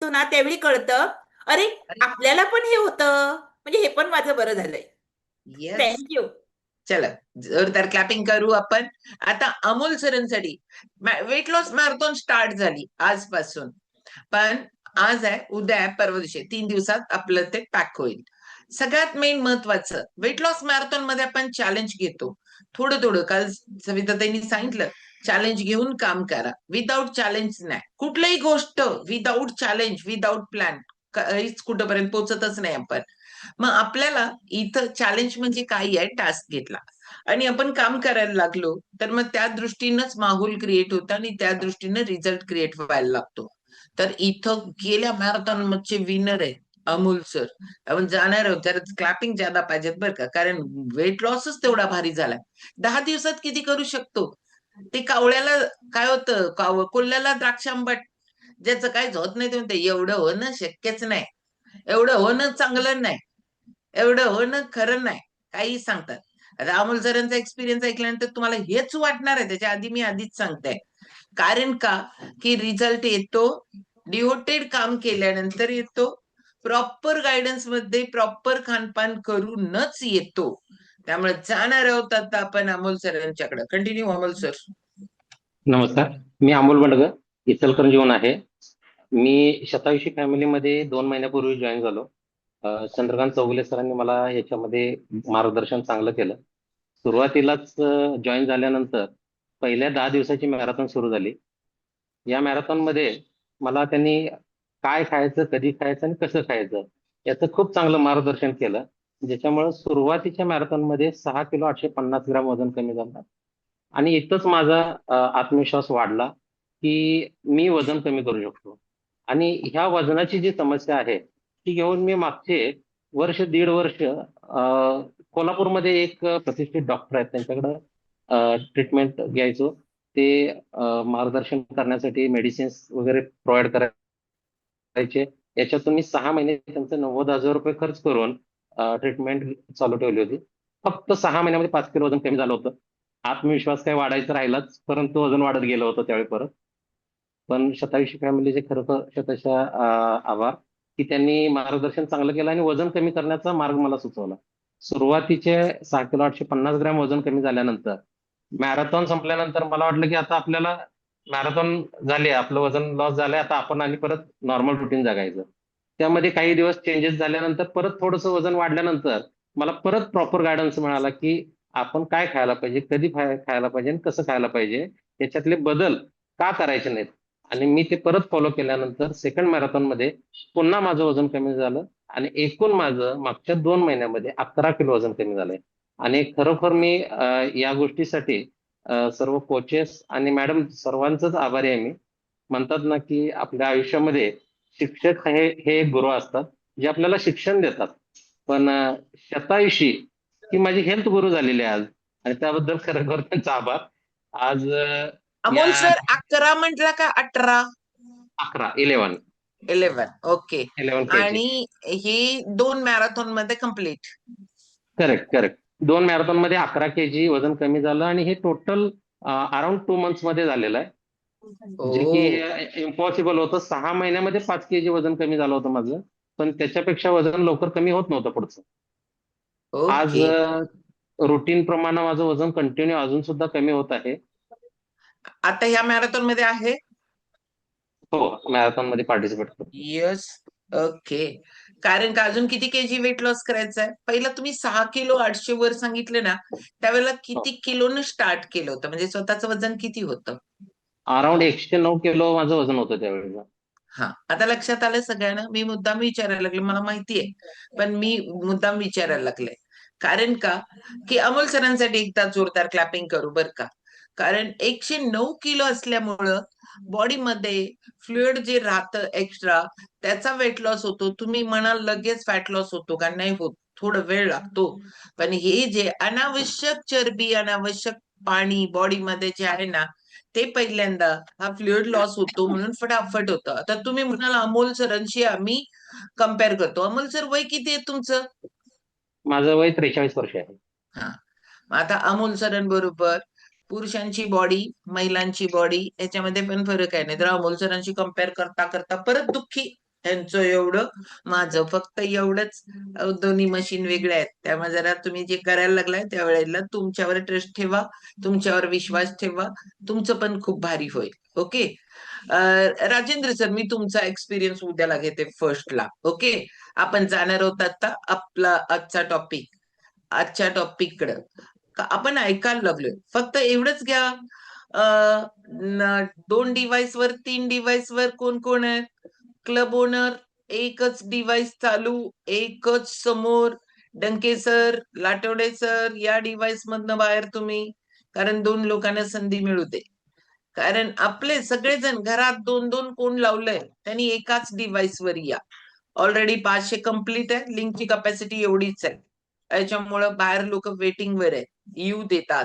तो ना त्यावेळी कळतं, अरे आपल्याला पण हे होतं, म्हणजे हे पण माझं बरं झालंय. येस. थँक्यू. चला, जोरदार क्लॅपिंग करू आपण. आता अमोल सरांसाठी वेट लॉस मॅरेथॉन स्टार्ट झाली आजपासून. पण आज आहे, उद्या आहे, परवा दिवशी 3 दिवसात आपलं ते पॅक होईल. सगळ्यात मेन महत्वाचं, वेट लॉस मॅरेथॉन मध्ये आपण चॅलेंज घेतो. थोडं थोडं, काल सविताताईंनी सांगितलं, चॅलेंज घेऊन काम करा. विदाऊट चॅलेंज नाही, कुठलीही गोष्ट विदाऊट चॅलेंज, विदाऊट प्लॅन काहीच कुठंपर्यंत पोहोचतच नाही आपण. मग आपल्याला इथं चॅलेंज म्हणजे काय आहे, टास्क घेतला आणि आपण काम करायला लागलो, तर मग त्या दृष्टीनंच माहोल क्रिएट होतं आणि त्या दृष्टीनं रिझल्ट क्रिएट व्हायला लागतो. तर इथं गेल्या मॅरेथॉन मध्ये विनर आहे अमोल सर. आपण जाणार आहोत, तर क्लॅपिंग ज्यादा पाहिजेत बरं का, कारण वेट लॉसच तेवढा भारी झालाय. 10 दिवसात किती करू शकतो. ते कावळ्याला काय होतं, कोल्ह्याला द्राक्ष आंबट, ज्याचं काहीच होत नाही, ते म्हणते एवढं होणं शक्यच नाही, एवढं होणं चांगलं नाही, एवढं होणं खरं नाही, काही सांगतात. आता अमोल सरांचा एक्सपिरियन्स ऐकल्यानंतर तुम्हाला हेच वाटणार आहे, त्याच्या आधी मी आधीच सांगते. कारण का, की रिझल्ट येतो डिव्होटेड काम केल्यानंतर येतो, प्रॉपर गायडन्स मध्ये प्रॉपर खानपान करूनच येतो. त्यामुळे जाणार आहोत आता आपण अमोल सरांच्याकडे. Continue Amol sir. नमस्कार. मी अमोल बंडगर, इचलकरंजीहून आहे. मी शतायुषी फॅमिलीमध्ये 2 महिन्यापूर्वी जॉईन झालो. चंद्रकांत चौगुले सरांनी मला याच्यामध्ये मार्गदर्शन चांगलं केलं. सुरुवातीलाच जॉईन झाल्यानंतर पहिल्या 10 दिवसाची मॅरेथॉन सुरू झाली. या मॅरेथॉन मध्ये मला त्यांनी काय खायचं, कधी खायचं आणि कसं खायचं याचं खूप चांगलं मार्गदर्शन केलं, ज्याच्यामुळे सुरुवातीच्या मॅरेथॉन मध्ये 6 किलो 850 ग्राम वजन कमी झालं. आणि इथंच माझा आत्मविश्वास वाढला की मी वजन कमी करू शकतो. आणि ह्या वजनाची जी समस्या आहे ती घेऊन मी मागचे वर्ष, दीड वर्ष कोल्हापूरमध्ये एक प्रतिष्ठित डॉक्टर आहेत त्यांच्याकडे ट्रीटमेंट घ्यायचो. ते मार्गदर्शन करण्यासाठी मेडिसिन्स वगैरे प्रोव्हाइड करायचे. याच्यातून मी 6 महिने त्यांचं 90,000 रुपये खर्च करून ट्रीटमेंट चालू ठेवली होती. फक्त 6 महिन्यामध्ये 5 किलो वजन कमी झालं होतं. आत्मविश्वास काही वाढायचा राहिलाच, परंतु वजन वाढत गेलं होतं त्यावेळी परत. पण शतायुषी फॅमिलीचे खरं शतशः आभार की त्यांनी मार्गदर्शन चांगलं केलं आणि वजन कमी करण्याचा मार्ग मला सुचवला. सुरुवातीचे 6 किलो 850 ग्रॅम वजन कमी झाल्यानंतर मॅरेथॉन संपल्यानंतर मला वाटलं की आता आपल्याला मॅरेथॉन झाली, आपलं वजन लॉस झालंय, आता आपण आणि परत नॉर्मल रुटीन जगायचं. त्यामध्ये काही दिवस चेंजेस झाल्यानंतर परत थोडंसं वजन वाढल्यानंतर मला परत प्रॉपर गायडन्स मिळाला की आपण काय खायला पाहिजे, कधी खायला पाहिजे आणि कसं खायला पाहिजे, याच्यातले बदल का करायचे नाहीत. आणि मी ते परत फॉलो केल्यानंतर सेकंड मॅरेथॉन मध्ये पुन्हा माझं वजन कमी झालं आणि एकूण माझं मागच्या 2 महिन्यामध्ये 11 किलो वजन कमी झालंय. आणि खरोखर मी या गोष्टीसाठी सर्व कोचेस आणि मॅडम सर्वांचंच आभारी आहे मी. म्हणतात ना की आपल्या आयुष्यामध्ये शिक्षक हे एक गुरु असतात जे आपल्याला शिक्षण देतात. पण शतायुषी ही माझी हेल्थ गुरु झालेली आहे आज, आणि त्याबद्दल खरोखर त्यांचा आभार. आज अमोल या सर 11 म्हटला का 18? 11 11. ओके. 11 kg. आणि ही 2 मॅरेथॉन मध्ये कम्प्लीट. Correct correct. 2 मॅरेथॉन मध्ये 11 kg वजन कमी झालं आणि हे टोटल अराउंड 2 मंथ्स मध्ये झालेलं आहे. जे की ओ. इम्पॉसिबल होतं. 6 महिन्यामध्ये 5 kg वजन कमी झालं होतं माझं. पण त्याच्यापेक्षा वजन लवकर कमी होत नव्हतं पुढचं. आज ओके. रुटीन प्रमाणे माझं वजन कंटिन्यू अजून सुद्धा कमी होत आहे. आता ह्या मॅरेथॉन मध्ये आहे. हो, मॅरेथॉन मध्ये पार्टिसिपेट करतो. येस. ओके. कारण का अजून किती केजी वेट लॉस करायचं आहे? पहिला तुम्ही 6 किलो 800 वर सांगितलं ना, त्यावेळेला किती किलोनं स्टार्ट केलं होतं, म्हणजे स्वतःचं वजन किती होतं? अराउंड 109 किलो माझं वजन होतं त्यावेळेस. हा, आता लक्षात आलं सगळ्यांना. मी मुद्दाम विचारायला लागले, मला माहितीये, पण मी मुद्दाम विचारायला लागले. कारण का, की अमोल सरांसाठी एकदा जोरदार क्लॅपिंग करू बर का. कारण 109 किलो असल्यामुळं बॉडीमध्ये फ्लुइड जे राहतं एक्स्ट्रा, त्याचा वेट लॉस होतो. तुम्ही म्हणाल लगेच फॅट लॉस होतो का? नाही होत, थोडं वेळ लागतो. पण हे जे अनावश्यक चरबी, अनावश्यक पाणी बॉडीमध्ये जे आहे ना, ते पहिल्यांदा हा फ्लुइड लॉस होतो, म्हणून फटाफट होतं. आता तुम्ही म्हणाल अमोल सरांशी आम्ही कम्पेअर करतो. अमोल सर, वय किती आहे तुमचं? माझं वय 43 वर्ष आहे. हा, मग आता अमोल सरांबरोबर पुरुषांची बॉडी, महिलांची बॉडी याच्यामध्ये पण फरक आहे. नाही तर अमोल सरांशी कम्पेअर करता करता परत दुःखी त्यांचं एवढं, माझं फक्त एवढंच. दोन्ही मशीन वेगळ्या आहेत, त्यामुळे जरा तुम्ही जे करायला लागलाय त्यावेळेला तुमच्यावर ट्रस्ट ठेवा, तुमच्यावर विश्वास ठेवा, तुमचं पण खूप भारी होईल. ओके. राजेंद्र सर, मी तुमचा एक्सपिरियन्स उद्याला घेते फर्स्टला. ओके. आपण जाणार आहोत आता आपला आजच्या टॉपिक कडे. आपण ऐकायला लागलोय, फक्त एवढंच घ्या. 2 डिव्हाइस वर 3 डिव्हाइस वर कोण कोण आहे? क्लब ओनर, एकच डिव्हाइस चालू, एकच समोर. डंके सर, लाटवडे सर, या डिव्हाइस मधनं बाहेर तुम्ही, कारण 2 लोकांना संधी मिळू दे. कारण आपले सगळेजण घरात 2-2 कोण लावलंय त्यांनी एकाच डिव्हाइस वर या. ऑलरेडी 500 कंप्लीट आहे, लिंकची कॅपॅसिटी एवढीच आहे, त्याच्यामुळं बाहेर लोक वेटिंग वर आहे, येऊ देतात.